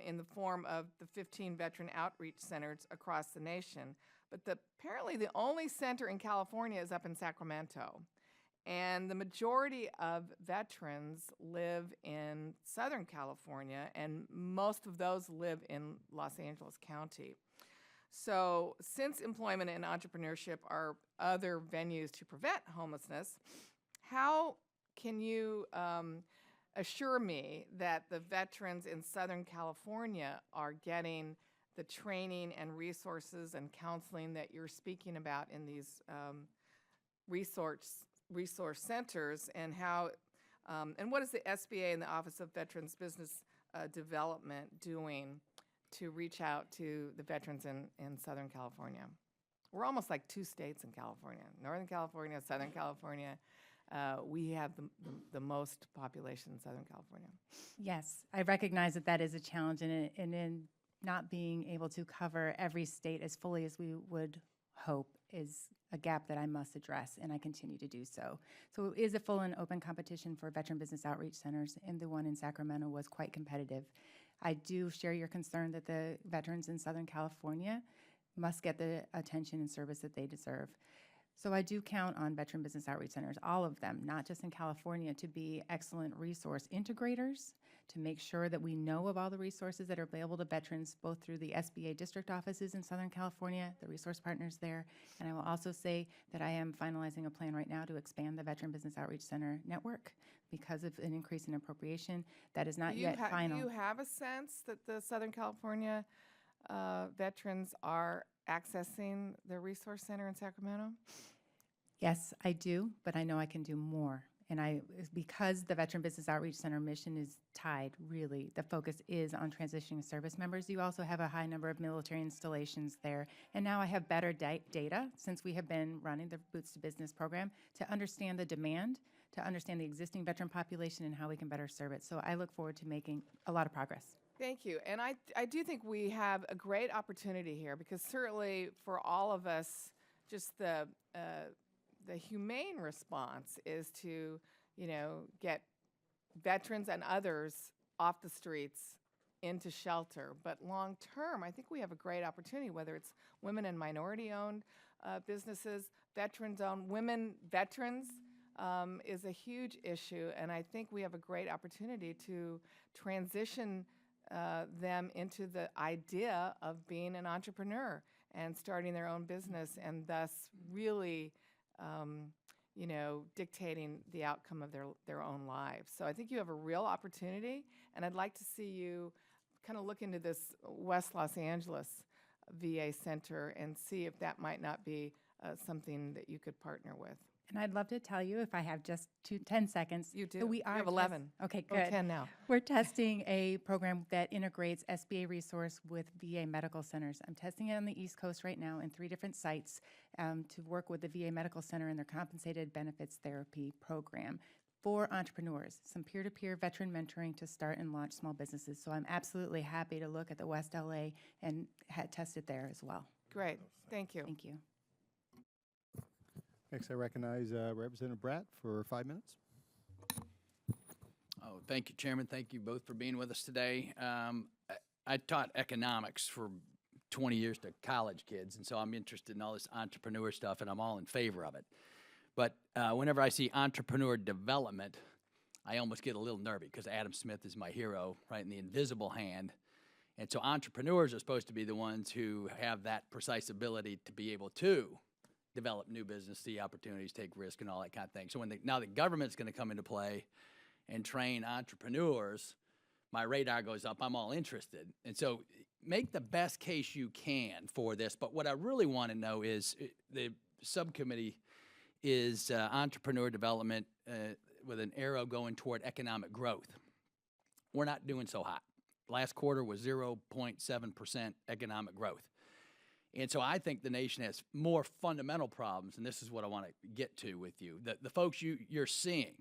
Speaker 8: in the form of the 15 veteran outreach centers across the nation. But apparently the only center in California is up in Sacramento. And the majority of veterans live in Southern California, and most of those live in Los Angeles County. So since employment and entrepreneurship are other venues to prevent homelessness, how can you assure me that the veterans in Southern California are getting the training and resources and counseling that you're speaking about in these resource centers, and how and what is the SBA and the Office of Veterans Business Development doing to reach out to the veterans in Southern California? We're almost like two states in California, Northern California, Southern California. We have the most population in Southern California.
Speaker 4: Yes, I recognize that that is a challenge, and in not being able to cover every state as fully as we would hope is a gap that I must address, and I continue to do so. So it is a full and open competition for veteran business outreach centers, and the one in Sacramento was quite competitive. I do share your concern that the veterans in Southern California must get the attention and service that they deserve. So I do count on veteran business outreach centers, all of them, not just in California, to be excellent resource integrators, to make sure that we know of all the resources that are available to veterans, both through the SBA district offices in Southern California, the resource partners there. And I will also say that I am finalizing a plan right now to expand the Veteran Business Outreach Center network because of an increase in appropriation. That is not yet final.
Speaker 8: Do you have a sense that the Southern California veterans are accessing the resource center in Sacramento?
Speaker 4: Yes, I do, but I know I can do more. And because the Veteran Business Outreach Center mission is tied, really, the focus is on transitioning service members. You also have a high number of military installations there. And now I have better data, since we have been running the Boots to Business program, to understand the demand, to understand the existing veteran population and how we can better serve it. So I look forward to making a lot of progress.
Speaker 8: Thank you. And I do think we have a great opportunity here, because certainly for all of us, just the humane response is to, get veterans and others off the streets into shelter. But long term, I think we have a great opportunity, whether it's women and minority-owned businesses, veterans-owned. Women veterans is a huge issue, and I think we have a great opportunity to transition them into the idea of being an entrepreneur and starting their own business, and thus really dictating the outcome of their own lives. So I think you have a real opportunity, and I'd like to see you kind of look into this West Los Angeles VA Center and see if that might not be something that you could partner with.
Speaker 4: And I'd love to tell you, if I have just 10 seconds.
Speaker 8: You do?
Speaker 4: that we are
Speaker 8: You have 11.
Speaker 4: Okay,
Speaker 8: Or
Speaker 4: good.
Speaker 8: 10 now.
Speaker 4: We're testing a program that integrates SBA resource with VA medical centers. I'm testing it on the East Coast right now in 3 different sites to work with the VA Medical Center and their compensated benefits therapy program for entrepreneurs, some peer-to-peer veteran mentoring to start and launch small businesses. So I'm absolutely happy to look at the West LA and test it there as well.
Speaker 8: Great. Thank you.
Speaker 4: Thank you.
Speaker 1: Next, I recognize Representative Bratt for 5 minutes.
Speaker 9: Oh, thank you, Chairman. Thank you both for being with us today. I taught economics for 20 years to college kids, and so I'm interested in all this entrepreneur stuff, and I'm all in favor of it. But whenever I see entrepreneur development, I almost get a little nervy, because Adam Smith is my hero, right, in The Invisible Hand. And so entrepreneurs are supposed to be the ones who have that precise ability to be able to develop new business, see opportunities, take risk, and all that kind of thing. So now the government's going to come into play and train entrepreneurs, my radar goes up. I'm all interested. And so make the best case you can for this. But what I really want to know is the subcommittee is entrepreneur development with an arrow going toward economic growth. We're not doing so hot. Last quarter was 0.7% economic growth. And so I think the nation has more fundamental problems, and this is what I want to get to with you. The folks you're seeing,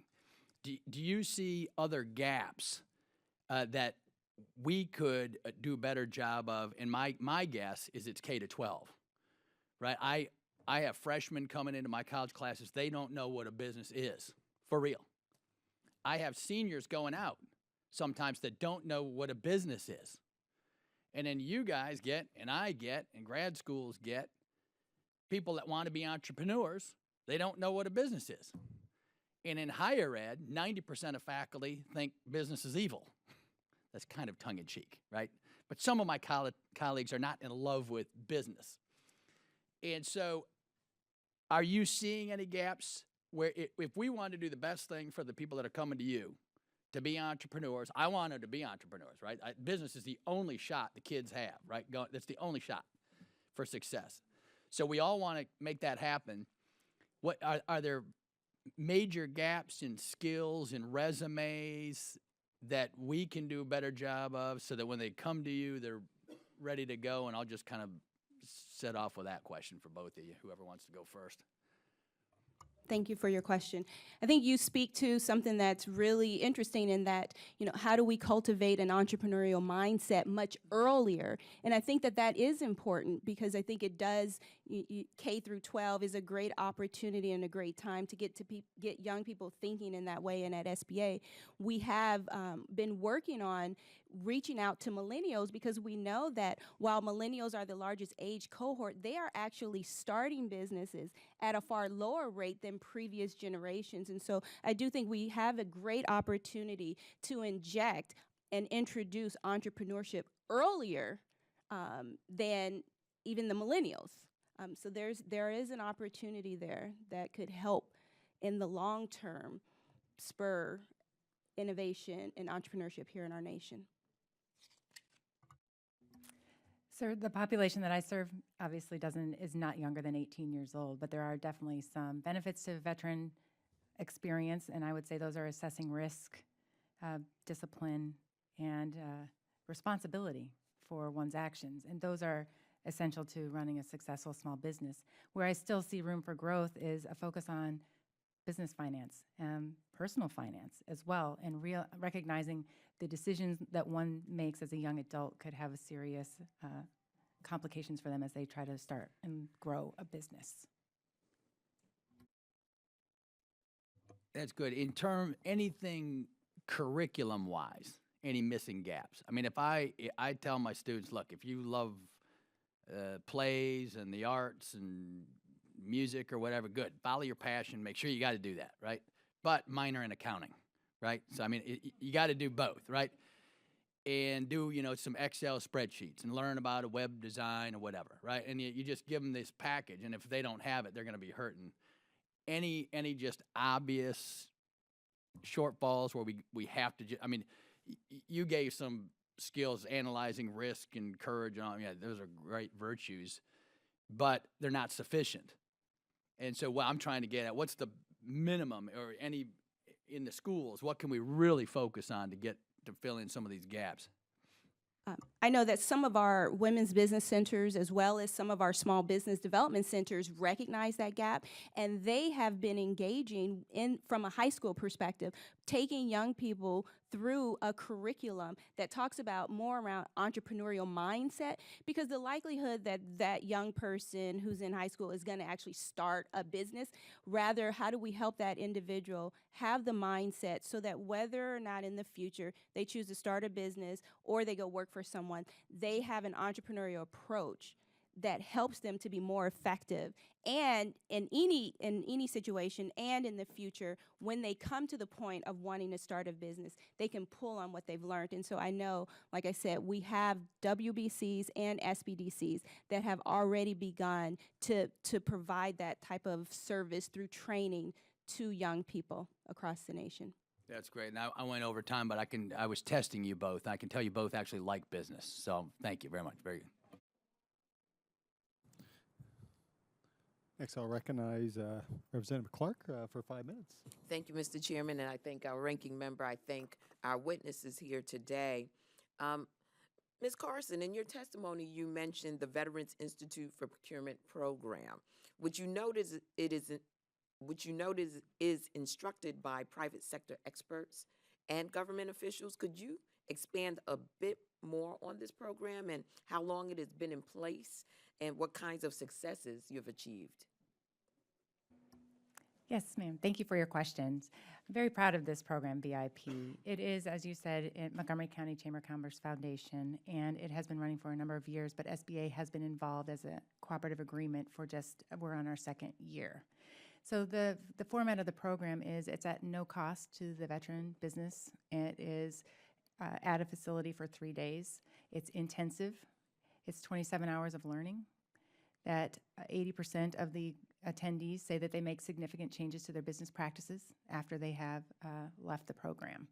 Speaker 9: do you see other gaps that we could do a better job of? And my guess is it's K-12, right? I have freshmen coming into my college classes. They don't know what a business is, for real. I have seniors going out sometimes that don't know what a business is. And then you guys get, and I get, and grad schools get, people that want to be entrepreneurs, they don't know what a business is. And in higher ed, 90% of faculty think business is evil. That's kind of tongue-in-cheek, right? But some of my colleagues are not in love with business. And so are you seeing any gaps where if we want to do the best thing for the people that are coming to you, to be entrepreneurs, I want them to be entrepreneurs, right? Business is the only shot the kids have, right? That's the only shot for success. So we all want to make that happen. What are there major gaps in skills and resumes that we can do a better job of so that when they come to you, they're ready to go? And I'll just kind of set off with that question for both of you, whoever wants to go first.
Speaker 3: Thank you for your question. I think you speak to something that's really interesting in that, how do we cultivate an entrepreneurial mindset much earlier? And I think that is important because I think it does, K through 12 is a great opportunity and a great time to get young people thinking in that way. And at SBA, we have been working on reaching out to millennials because we know that while millennials are the largest age cohort, they are actually starting businesses at a far lower rate than previous generations. And so I do think we have a great opportunity to inject and introduce entrepreneurship earlier than even the millennials. So there is an opportunity there that could help in the long term spur innovation and entrepreneurship here in our nation.
Speaker 4: Sir, the population that I serve obviously is not younger than 18 years old, but there are definitely some benefits to veteran experience, and I would say those are assessing risk, discipline, and responsibility for one's actions, and those are essential to running a successful small business. Where I still see room for growth is a focus on business finance and personal finance as well, and recognizing the decisions that one makes as a young adult could have a serious complications for them as they try to start and grow a business.
Speaker 9: That's good. Anything curriculum-wise, any missing gaps? I mean, if I tell my students, look, if you love plays and the arts and music or whatever, good. Follow your passion. Make sure you got to do that, right? But minor in accounting, right? So, I mean, you got to do both, right? And do, some Excel spreadsheets and learn about a web design or whatever, right? And you just give them this package, and if they don't have it, they're going to be hurting. Any just obvious shortfalls where we have to, you gave some skills analyzing risk and courage, and all, yeah, those are great virtues, but they're not sufficient. And so what I'm trying to get at, what's the minimum, or any in the schools, what can we really focus on to fill in some of these gaps?
Speaker 3: I know that some of our women's business centers, as well as some of our small business development centers, recognize that gap, and they have been engaging from a high school perspective, taking young people through a curriculum that talks about more around entrepreneurial mindset, because the likelihood that that young person who's in high school is going to actually start a business, rather, how do we help that individual have the mindset so that whether or not in the future they choose to start a business or they go work for someone, they have an entrepreneurial approach that helps them to be more effective, and in any situation and in the future, when they come to the point of wanting to start a business, they can pull on what they've learned. And so I know, like I said, we have WBCs and SBDCs that have already begun to provide that type of service through training to young people across the nation.
Speaker 9: That's great. And I went over time, but I was testing you both. I can tell you both actually like business. So thank you very much. Very good.
Speaker 1: Next, I'll recognize Representative Clark for 5 minutes.
Speaker 10: Thank you, Mr. Chairman, and I thank our ranking member. I thank our witnesses here today. Ms. Carson, in your testimony, you mentioned the Veterans Institute for Procurement program, which you noted is instructed by private sector experts and government officials. Could you expand a bit more on this program and how long it has been in place and what kinds of successes you've achieved?
Speaker 4: Yes, ma'am. Thank you for your questions. I'm very proud of this program, VIP. It is, as you said, Montgomery County Chamber of Commerce Foundation, and it has been running for a number of years, but SBA has been involved as a cooperative agreement for we're on our second year. So the format of the program is it's at no cost to the veteran business. It is at a facility for 3 days. It's intensive. It's 27 hours of learning. That 80% of the attendees say that they make significant changes to their business practices after they have left the program.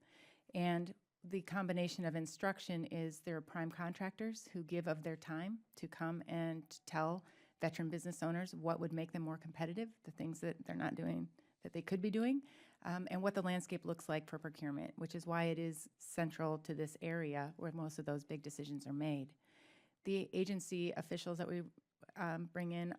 Speaker 4: And the combination of instruction is there are prime contractors who give of their time to come and tell veteran business owners what would make them more competitive, the things that they're not doing that they could be doing, and what the landscape looks like for procurement, which is why it is central to this area where most of those big decisions are made. The agency officials that we bring in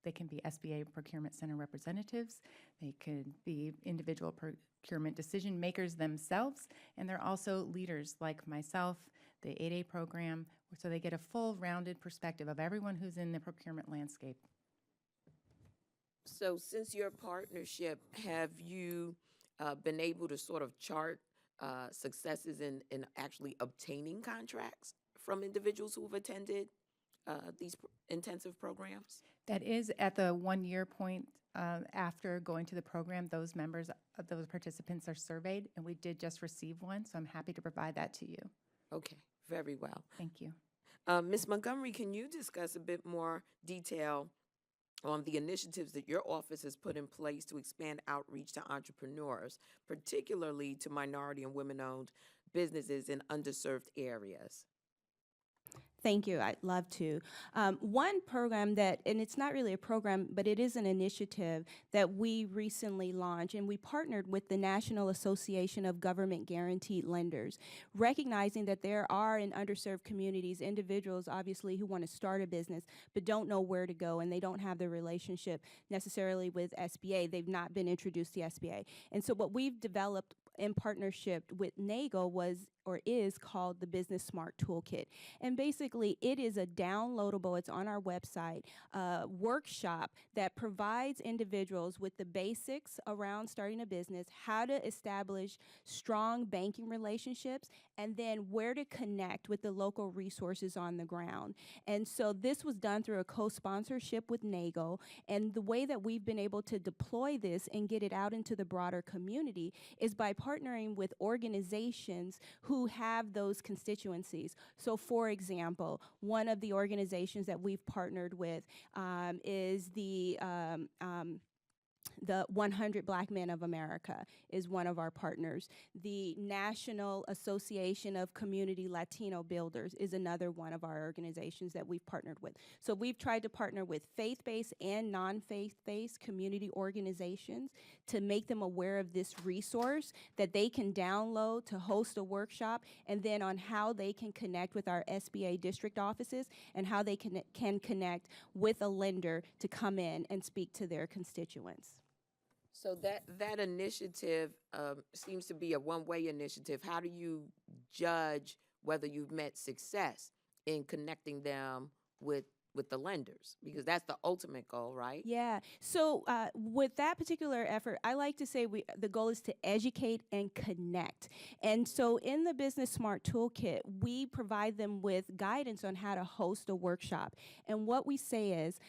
Speaker 4: they can be SBA Procurement Center representatives, they could be individual procurement decision makers themselves, and they're also leaders like myself, the 8A program, so they get a full rounded perspective of everyone who's in the procurement landscape.
Speaker 10: So since your partnership, have you been able to sort of chart successes in actually obtaining contracts from individuals who've attended these intensive programs?
Speaker 4: That is at the 1 year point after going to the program, those participants are surveyed, and we did just receive one, so I'm happy to provide that to you.
Speaker 10: Okay, very well.
Speaker 4: Thank you.
Speaker 10: Ms. Montgomery, can you discuss a bit more detail on the initiatives that your office has put in place to expand outreach to entrepreneurs, particularly to minority and women-owned businesses in underserved areas?
Speaker 3: Thank you. I'd love to. One program and it's not really a program, but it is an initiative that we recently launched, and we partnered with the National Association of Government Guaranteed Lenders, recognizing that there are in underserved communities individuals, obviously, who want to start a business but don't know where to go, and they don't have the relationship necessarily with SBA. They've not been introduced to SBA. And so what we've developed in partnership with NAGO is called the Business Smart Toolkit. And basically, it is a downloadable, it's on our website, workshop that provides individuals with the basics around starting a business, how to establish strong banking relationships, and then where to connect with the local resources on the ground. And so this was done through a co-sponsorship with NAGO, and the way that we've been able to deploy this and get it out into the broader community is by partnering with organizations who have those constituencies. So for example, one of the organizations that we've partnered with is the 100 Black Men of America is one of our partners. The National Association of Community Latino Builders is another one of our organizations that we've partnered with. So we've tried to partner with faith-based and non-faith-based community organizations to make them aware of this resource that they can download to host a workshop, and then on how they can connect with our SBA district offices and how they can connect with a lender to come in and speak to their constituents.
Speaker 10: So that initiative seems to be a one-way initiative. How do you judge whether you've met success in connecting them with the lenders? Because that's the ultimate goal, right?
Speaker 3: Yeah. So with that particular effort, I like to say the goal is to educate and connect. And so in the Business Smart Toolkit, we provide them with guidance on how to host a workshop. And what we say is,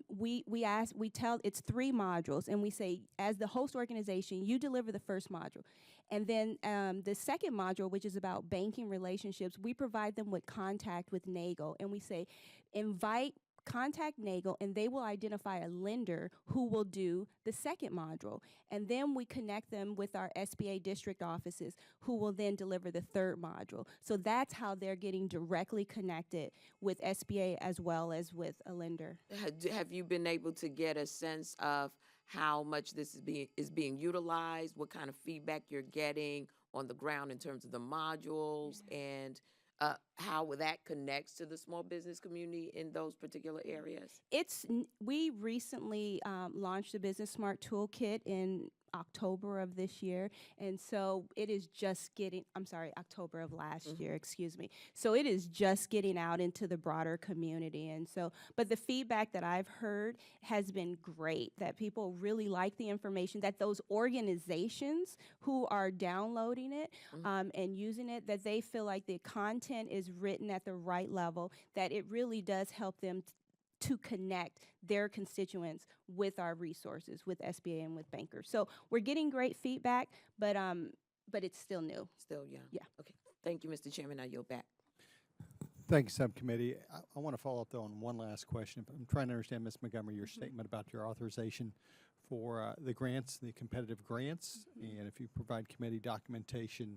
Speaker 3: we tell it's 3 modules, and we say, as the host organization, you deliver the first module. And then the second module, which is about banking relationships, we provide them with contact with NAGO, and we say, invite contact NAGLE, and they will identify a lender who will do the second module. And then we connect them with our SBA district offices, who will then deliver the third module. So that's how they're getting directly connected with SBA as well as with a lender.
Speaker 10: Have you been able to get a sense of how much this is being utilized, what kind of feedback you're getting on the ground in terms of the modules, and how that connects to the small business community in those particular areas?
Speaker 3: We recently launched the Business Smart Toolkit in October of this year, and so it is just October of last year, excuse me. So it is just getting out into the broader community, and so, but the feedback that I've heard has been great, that people really like the information, that those organizations who are downloading it and using it, that they feel like the content is written at the right level, that it really does help them to connect their constituents with our resources, with SBA and with bankers. So we're getting great feedback, but it's still new.
Speaker 10: Still young.
Speaker 3: Yeah.
Speaker 10: Okay. Thank you, Mr. Chairman. I yield back.
Speaker 1: Thank you, Subcommittee. I want to follow up, though, on one last question. I'm trying to understand, Ms. Montgomery, your statement about your authorization for the grants, the competitive grants, and if you provide committee documentation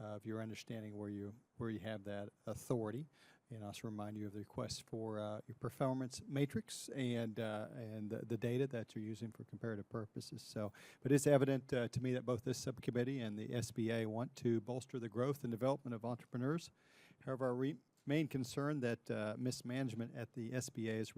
Speaker 1: of your understanding where you have that authority. And also remind you of the request for your performance matrix and the data that you're using for comparative purposes. So, but it's evident to me that both this subcommittee and the SBA want to bolster the growth and development of entrepreneurs. However, our main concern that mismanagement at the SBA is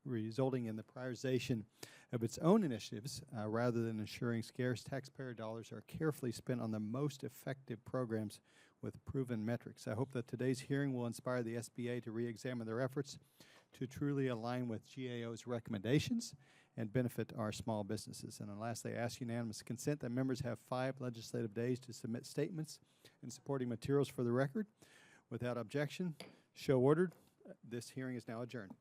Speaker 1: resulting in the prioritization of its own initiatives rather than ensuring scarce taxpayer dollars are carefully spent on the most effective programs with proven metrics. I hope that today's hearing will inspire the SBA to re-examine their efforts to truly align with GAO's recommendations and benefit our small businesses. And then lastly, I ask unanimous consent that members have 5 legislative days to submit statements and supporting materials for the record. Without objection, so ordered. This hearing is now adjourned.